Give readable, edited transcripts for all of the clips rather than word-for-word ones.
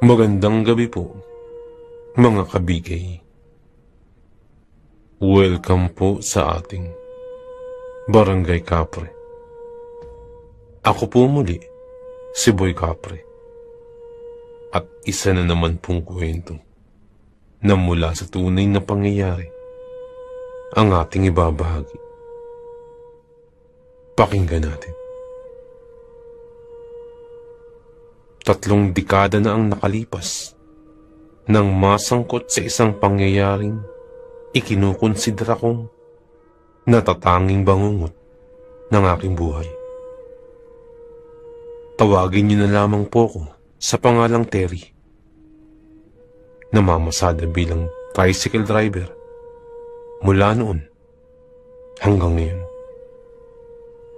Magandang gabi po, mga kabigay. Welcome po sa ating Barangay Kapre. Ako po muli, si Boy Kapre. At isa na naman pong kwento na mula sa tunay na pangyayari ang ating ibabahagi. Pakinggan natin. 3 dekada na ang nakalipas nang masangkot sa isang pangyayaring ikinukonsidera kong natatanging bangungot ng aking buhay. Tawagin niyo na lamang po ko sa pangalang Terry. Namamasada bilang tricycle driver mula noon hanggang ngayon.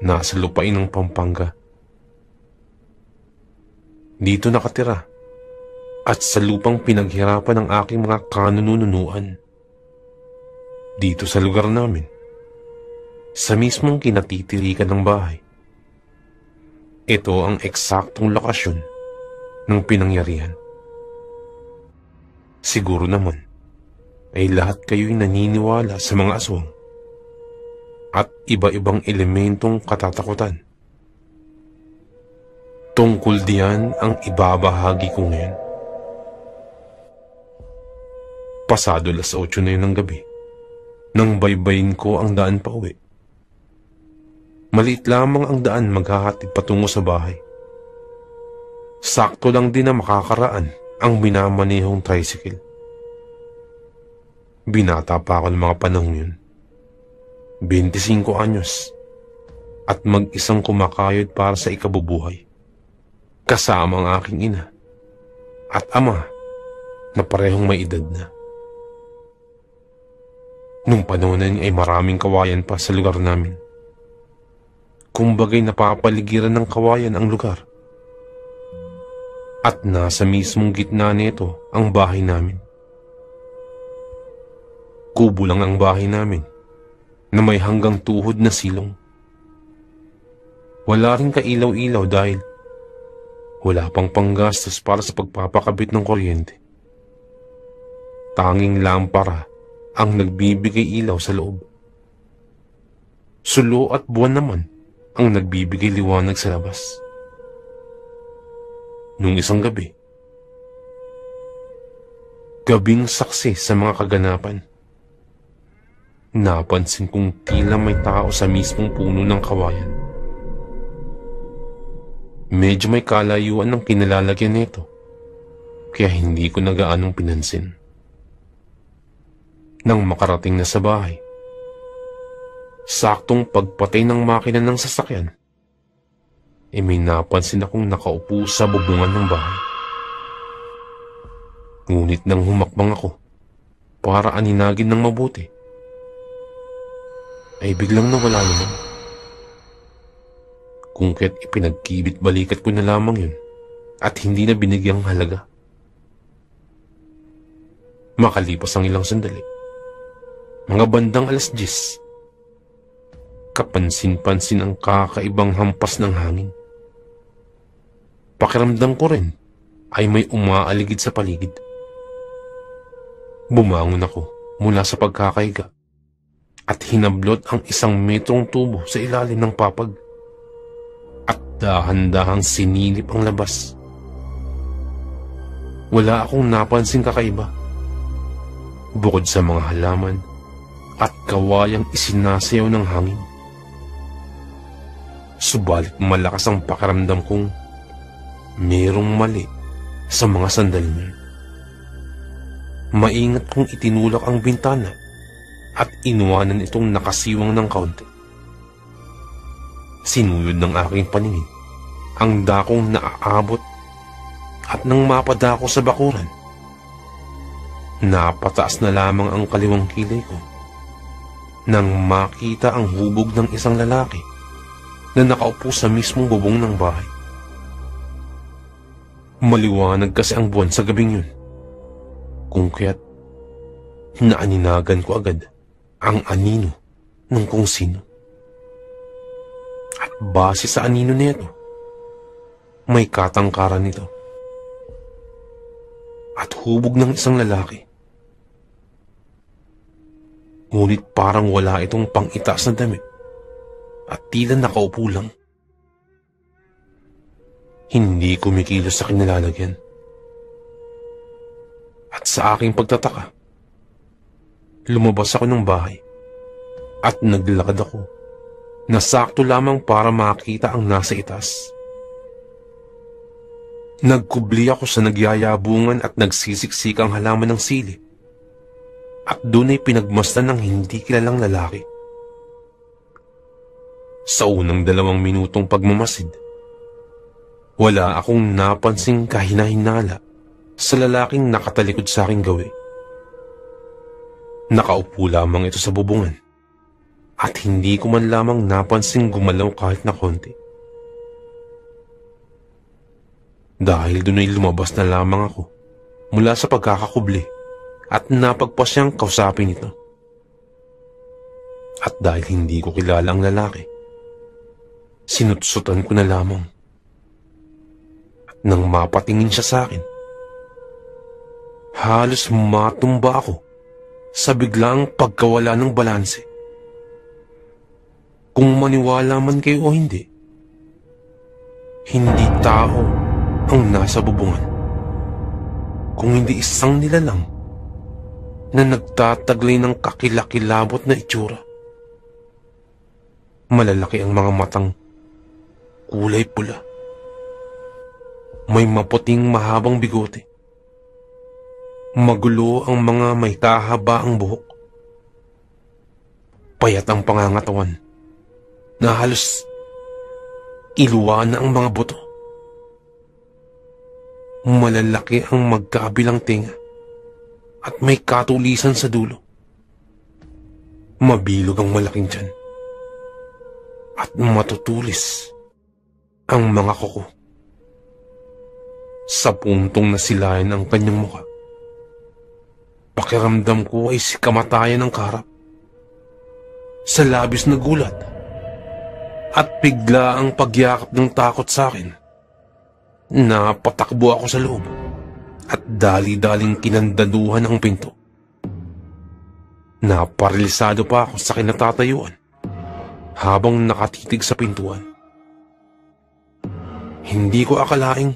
Nasa lupain ng Pampanga. Dito nakatira at sa lupang pinaghirapan ng aking mga kanununuan. Dito sa lugar namin, sa mismong kinatitirikan ng bahay. Ito ang eksaktong lokasyon ng pinangyarihan. Siguro naman ay lahat kayo'y naniniwala sa mga aswang at iba-ibang elementong katatakutan. Tungkol diyan ang ibabahagi ko ngayon. Pasado 8:00 na yun ng gabi nang baybayin ko ang daan pa uwi. Maliit lamang ang daan maghahatid patungo sa bahay. Sakto lang din na makakaraan ang minamanehong tricycle. Binata pa ako ng mga panahon yun. 25 anyos at mag-isang kumakayod para sa ikabubuhay. Kasama ang aking ina at ama na parehong may edad na. Nung panahon na ay maraming kawayan pa sa lugar namin. Kumbagay napapaligiran ng kawayan ang lugar. At nasa mismong gitna nito ang bahay namin. Kubo lang ang bahay namin na may hanggang tuhod na silong. Wala rin kailaw-ilaw dahil wala pang panggastos para sa pagpapakabit ng kuryente. Tanging lampara ang nagbibigay ilaw sa loob. Sulo at buwan naman ang nagbibigay liwanag sa labas. Nung isang gabi, gabing saksi sa mga kaganapan, napansin kong tila may tao sa mismong puno ng kawayan. Medyo may kalayuan ng kinalalagyan nito, kaya hindi ko na gaanong pinansin. Nang makarating na sa bahay, saktong pagpatay ng makina ng sasakyan, may napansin akong nakaupo sa bubungan ng bahay. Ngunit nang humakbang ako para aninagin ng mabuti, ay biglang nawala naman. Kung kaya't ipinagkibit balikat ko na lamang yun at hindi na binigyang halaga. Makalipas ang ilang sandali, mga bandang 10:00, kapansin-pansin ang kakaibang hampas ng hangin. Pakiramdam ko rin ay may umaaligid sa paligid. Bumangon ako mula sa pagkakahiga at hinablot ang 1 metrong tubo sa ilalim ng papag. At dahan-dahang sinilip ang labas. Wala akong napansing kakaiba. Bukod sa mga halaman at kawayang isinasayaw ng hangin. Subalit malakas ang pakiramdam kong merong mali sa mga sandali niya. Maingat kong itinulak ang bintana at inuwanan itong nakasiwang ng kaunti. Sinuyod ng aking paningin ang dakong naaabot at nang mapadako sa bakuran, napataas na lamang ang kaliwang kilay ko nang makita ang hubog ng isang lalaki na nakaupo sa mismong bubong ng bahay. Maliwanag kasi ang buwan sa gabing yun, kung kaya't naaninagan ko agad ang anino ng kung sino. At base sa anino nito, may katangkaran nito. at hubog ng isang lalaki. Ngunit parang wala itong pang-itaas na damit at tila nakaupo lang. Hindi kumikilos sa kinalalagyan. At sa aking pagtataka, lumabas ako ng bahay at naglakad ako na sakto lamang para makita ang nasa itaas. Nagkubli ako sa nagyayabungan at nagsisiksikang halaman ng sili at doon ay pinagmasdan ng hindi kilalang lalaki. Sa unang 2 minutong pagmamasid, wala akong napansing kahina-hinala sa lalaking nakatalikod sa aking gawi. Nakaupo lamang ito sa bubungan at hindi ko man lamang napansing gumalaw kahit na konti. Dahil doon ay lumabas na lamang ako mula sa pagkakakubli at napagpasyang kausapin ito. At dahil hindi ko kilala ang lalaki, sinutsutan ko na lamang. At nang mapatingin siya sa akin, halos matumba ako sa biglang pagkawala ng balanse. Kung maniwala man kayo o hindi, hindi tao ang nasa bubungan, kung hindi isang nilalang na nagtataglay ng kakilakilabot na itsura. Malalaki ang mga matang, kulay pula. May maputing mahabang bigote. Magulo ang mga may kahabaang buhok. Payat ang pangangatawan na halos iluwa na ang mga buto. Malalaki ang magkabilang tinga at may katulisan sa dulo. Mabilog ang malaking tiyan at matutulis ang mga kuko. Sa puntong nasilayan ang kanyang mukha, pakiramdam ko ay si kamatayan ng kaharap. Sa labis na gulat at bigla ang pagyakap ng takot sa akin, napatakbo ako sa loob at dali-daling kinandaduhan ang pinto. Naparalisado pa ako sa kinatatayuan habang nakatitig sa pintuan. Hindi ko akalaing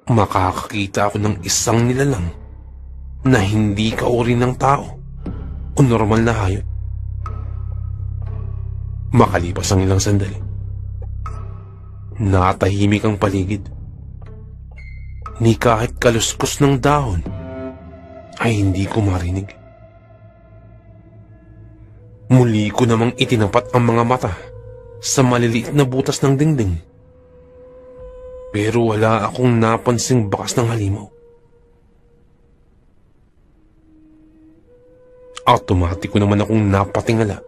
makakakita ako ng isang nilalang na hindi kauri ng tao o normal na hayop. Makalipas ang ilang sandali, natahimik ang paligid. Ni kahit kaluskos ng dahon ay hindi ko marinig. Muli ko namang itinapat ang mga mata sa maliliit na butas ng dingding. Pero wala akong napansing bakas ng halimaw. Automatiko naman akong napatingala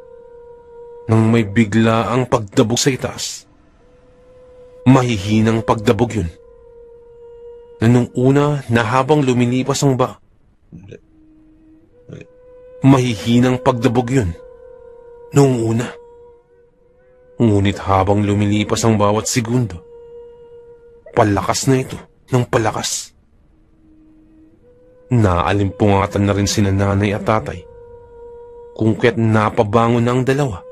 nang may bigla ang pagdabog sa itaas. Mahihinang pagdabog yun. Na nung una na habang lumilipas ang mahihinang pagdabog yun. Nung una. Ngunit habang lumilipas ang bawat segundo, palakas na ito ng palakas. Naalimpungatan na rin sina nanay at tatay kung kaya't napabangon na ang dalawa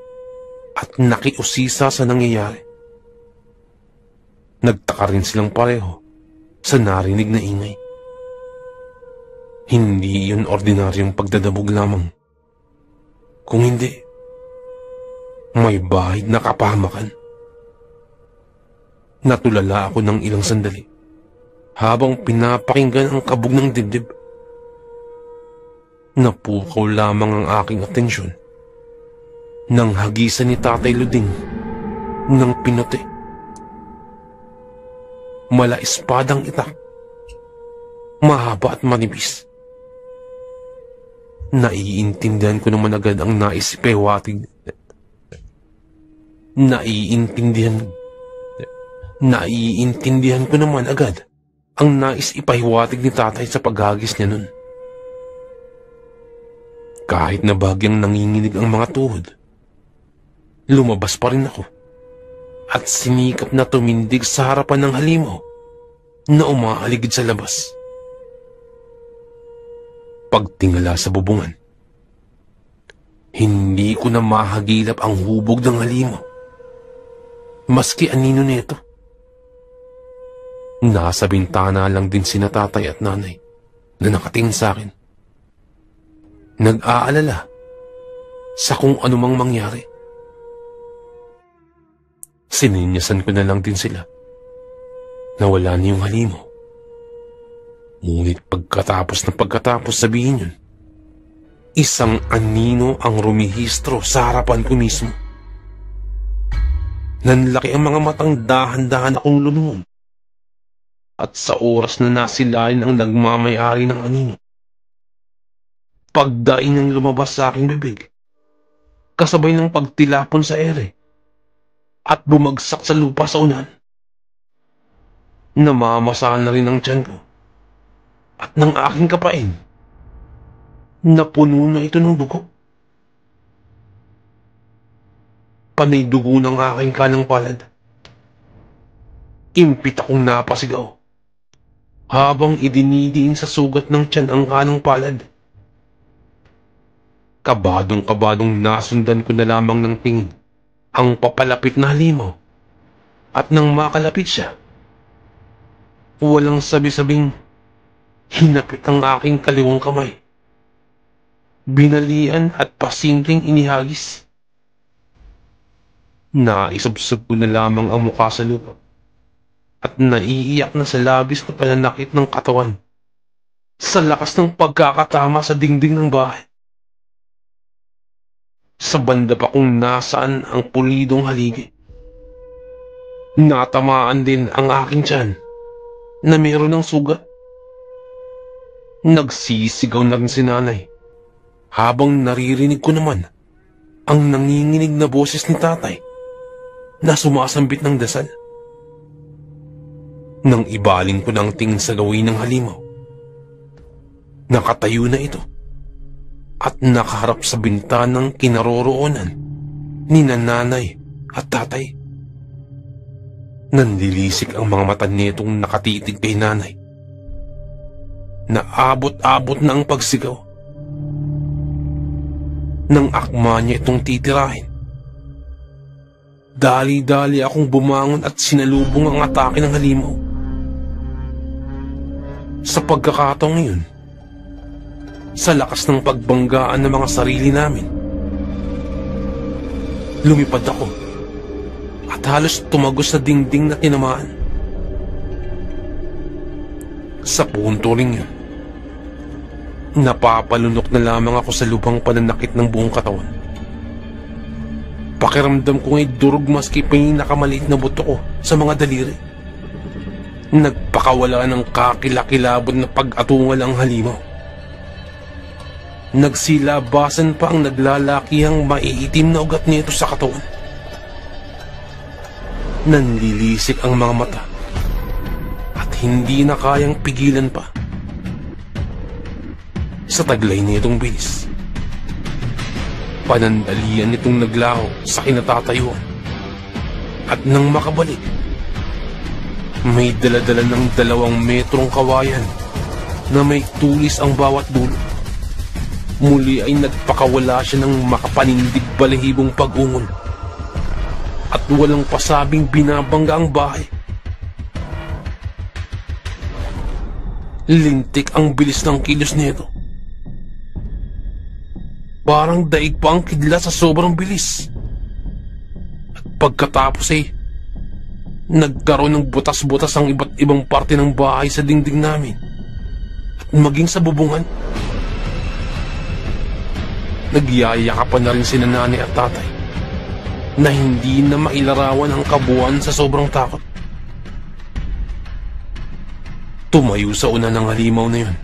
at nakiusisa sa nangyayari. Nagtaka rin silang pareho sa narinig na ingay. Hindi yun ordinaryong pagdadabog lamang. Kung hindi, may bahid na kapahamakan. Natulala ako ng ilang sandali habang pinapakinggan ang kabog ng dibdib. Napukaw lamang ang aking atensyon nang hagisan ni Tatay Luding ng pinuti. Mala espadang itak, mahaba at manipis. Naiintindihan ko naman agad ang nais ipahiwatig. Naiintindihan ko naman agad ang nais ipahiwatig ni Tatay sa paghagis niya nun. Kahit na bagyang nanginginig ang mga tuhod, lumabas pa rin ako at sinikap na tumindig sa harapan ng halimaw na umaaligid sa labas. pagtingala sa bubungan, hindi ko na mahagilap ang hubog ng halimaw. Maski anino nito. Nasa bintana lang din sina tatay at nanay na nakatingin sa akin. Nag-aalala sa kung anumang mangyari. Sininyasan ko na lang din sila na wala na yung halimaw. Ngunit pagkatapos sabihin yun, isang anino ang rumihistro sa harapan ko mismo. Nanlaki ang mga matang dahan-dahan akong lumingong. At sa oras na nasilayan ang nagmamayari ng anino, pagdaing ng lumabas sa aking bibig, kasabay ng pagtilapon sa ere, at bumagsak sa lupa sa unan. Namamasahan na rin ang tiyan ko at ng aking kapain. Napuno na ito ng dugo. Panay dugo ng aking kanang palad. Impit akong napasigaw habang idinidiin sa sugat ng tiyan ang kanang palad. Kabadong-kabadong nasundan ko na lamang ng tingin ang papalapit na halimaw, at nang makalapit siya, walang sabi-sabing hinapit ang aking kaliwang kamay. Binalian at pasimpleng inihagis. Naisubsob ko na lamang ang mukha sa lupa at naiiyak na sa labis na pananakit ng katawan sa lakas ng pagkakatama sa dingding ng bahay. Sa banda pa kung nasaan ang pulidong haligi, natamaan din ang aking tiyan na mayroon ng sugat. Nagsisigaw na rin si nanay habang naririnig ko naman ang nanginginig na boses ni tatay na sumasambit ng dasal. Nang ibaling ko ng tingin sa gawin ng halimaw, nakatayo na ito at nakaharap sa bintanang kinaroroonan ni nanay at tatay. Nanlilisik ang mga mata nitong nakatitig kay nanay. Naabot-abot na ang pagsigaw. Nang akma niya itong titirahin, dali-dali akong bumangon at sinalubong ang atake ng halimaw. Sa pagkakataong iyon, sa lakas ng pagbanggaan ng mga sarili namin, lumipad ako at halos tumagos sa dingding na tinamaan. Sa punto ring yun, napapalunok na lamang ako sa lubhang pananakit ng buong katawan. Pakiramdam ko nga'y durog maski pa yung nakamaliit na buto ko sa mga daliri. Nagpakawala ng kakilakilabot na pag-atungal ang halimaw. Nagsilabasan pa ang naglalakihang maiitim na ugat nito sa katawan. Nanlilisik ang mga mata at hindi na kayang pigilan pa. Sa taglay nitong bilis, panandalian nitong naglaho sa kinatatayuan, at nang makabalik, may daladala ng 2 metrong kawayan na may tulis ang bawat dulo. Muli ay nagpakawala siya ng makapanindig balahibong pag-ungol at walang pasabing binabangga ang bahay. Lintik ang bilis ng kilos nito. Parang daig pa ang kidla sa sobrang bilis. At pagkatapos ay nagkaroon ng butas-butas ang iba't ibang parte ng bahay sa dingding namin at maging sa bubungan. Nagyayakapan na rin sina nanay at tatay na hindi na mailarawan ang kabuuan sa sobrang takot. Tumayo sa una ng halimaw na yun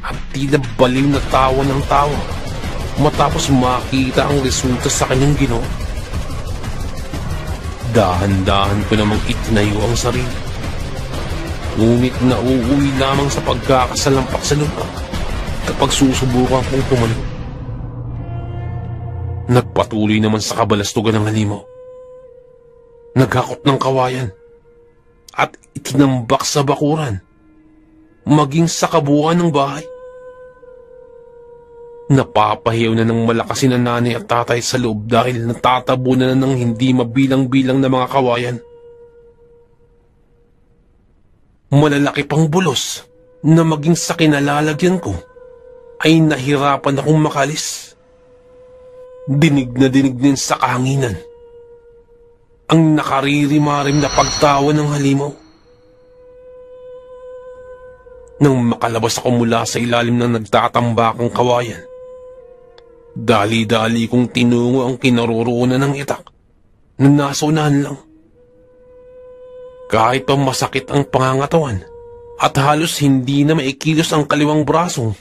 at tila baliw na tawa ng tawa matapos makita ang resulta sa kanyang ginawa. Dahan-dahan ko namang itinayo ang sarili, ngunit nauuwi lamang sa pagkakasalampak sa lupa kapag susubukan kong tumalon. Nagpatuloy naman sa kabalastugan ng halimaw. Naghakot ng kawayan at itinambak sa bakuran, maging sa kabuuan ng bahay. Napapahiyaw na ng malakas na nanay at tatay sa loob dahil natatabunan na ng hindi mabilang-bilang na mga kawayan. Malalaki pang bulos na maging sa kinalalagyan ko ay nahirapan akong makalis. Dinig na dinig din sa kahanginan ang nakaririmarim na pagtawa ng halimaw. Nang makalabas ako mula sa ilalim ng nagtatambakang kawayan, dali-dali kong tinungo ang kinaroroonan ng itak na nasa unahan lang. Kahit pa masakit ang pangangatawan at halos hindi na maikilos ang kaliwang braso,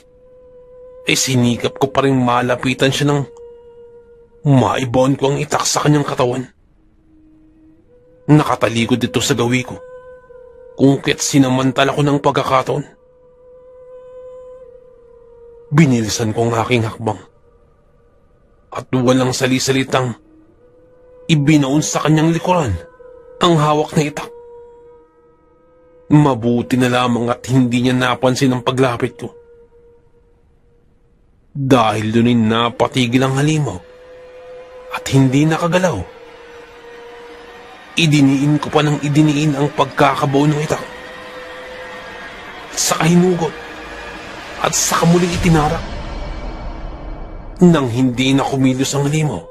ay sinikap ko pa rin malapitan siya ng maibaon ko ang itak sa kanyang katawan. Nakatalikod ito sa gawi ko, kung kaya't sinamantala ko ng pagkakataon. Binilisan ko ang aking hakbang at walang sali-salitang ibinaon sa kanyang likuran ang hawak na itak. Mabuti na lamang at hindi niya napansin ang paglapit ko. Dahil doon ay napatigil ang halimaw at hindi nakagalaw. Idiniin ko pa ng idiniin ang pagkakabaon ng itak. At saka hinugot at saka muling itinarak. Nang hindi na kumilos ang halimaw,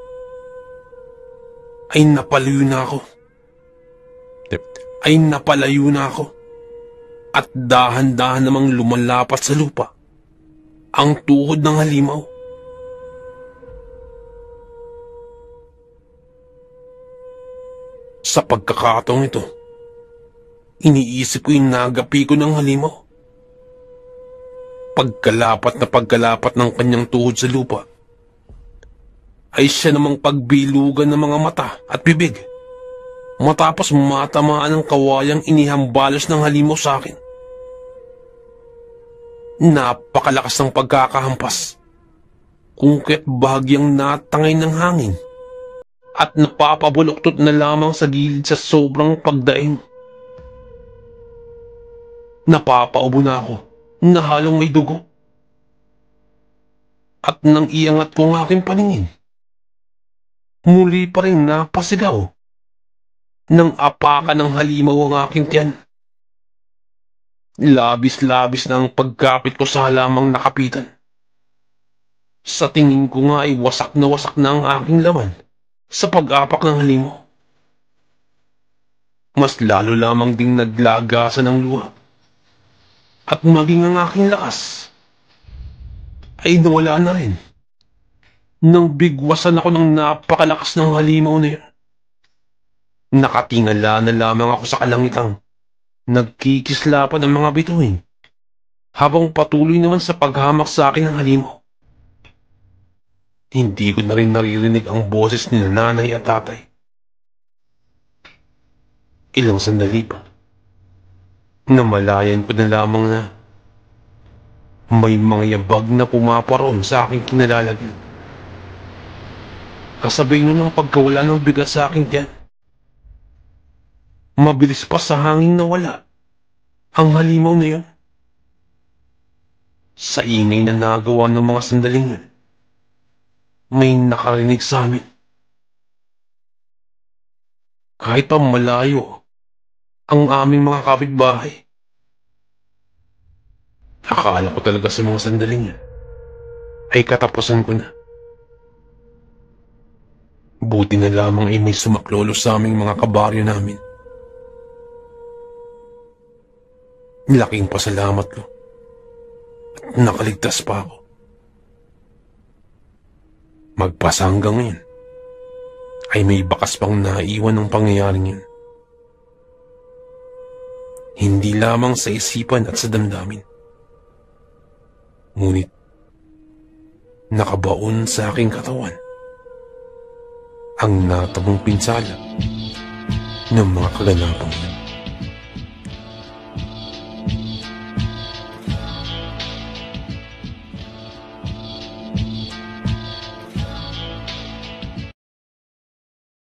ay napalayo na ako. At dahan-dahan namang lumalapat sa lupa ang tuhod ng halimaw. Sa pagkakataong ito, iniisip ko yung nagapi ko ng halimaw. Pagkalapat ng kanyang tuhod sa lupa, ay siya namang pagbilugan ng mga mata at bibig, matapos matamaan ng kawayang inihambalos ng halimaw sa akin. Napakalakas ng pagkakahampas, kung kaya't bahagyang natangay ng hangin at napapabuloktot na lamang sa gilid sa sobrang pagdaing. Napapaubo na ako na halong may dugo. At nang iangat ko ang aking paningin, muli pa rin napasigaw nang apakan ng halimaw ang aking tiyan. Labis-labis na ang pagkapit ko sa halamang nakapitan. Sa tingin ko nga ay wasak na ang aking laman sa pag-apak ng halimaw. Mas lalo lamang ding naglagasan ng luha. At maging ang aking lakas ay nawala na rin nang bigwasan ako ng napakalakas ng halimaw na yun. Nakatingala na lamang ako sa kalangitang nagkikislapan ng mga bituin habang patuloy naman sa paghamak sa akin ng halimaw. Hindi ko na rin naririnig ang boses ni nanay at tatay. Ilang sandali pa, namalayan ko na lamang na may mga yabag na pumaparoon sa aking kinalalagyan. Kasabay nun ang pagkawala ng bigat sa aking tiyan. Mabilis pa sa hangin nawala ang halimaw na yun. Sa ingay na nagawa ng mga sandaling yun, may nakarinig sa amin. Kahit pa malayo ang aming mga kapitbahay. Akala ko talaga sa mga sandaling yun ay katapusan ko na. Buti na lamang ay may sumaklolo sa aming mga kabaryo namin. Laking pasalamat ko at nakaligtas pa ako. Magpasa hanggang ngayon ay may bakas pang naiwan ng pangyayaring yun. Hindi lamang sa isipan at sa damdamin, ngunit nakabaon sa aking katawan ang natabong pinsala ng mga kaganapang